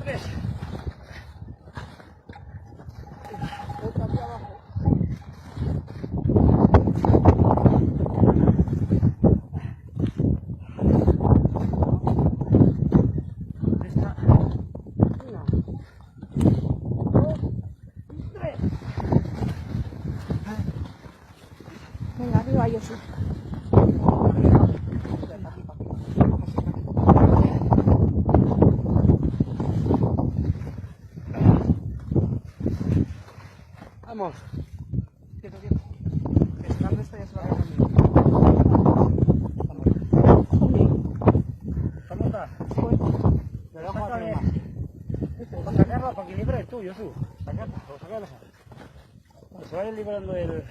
3. Otra aquí abajo. Esta. 1, 2, 3. Venga, arriba yo sí. Vamos. Quieto, quieto. Estando esta ya se va a quedar conmigo. Joder, ¿Cómo está? pues, me lo dejo Sácale. hacer más. Pues sacarla para que libre tú, Josu. Sacarla, o sacarla. Que se vaya liberando el...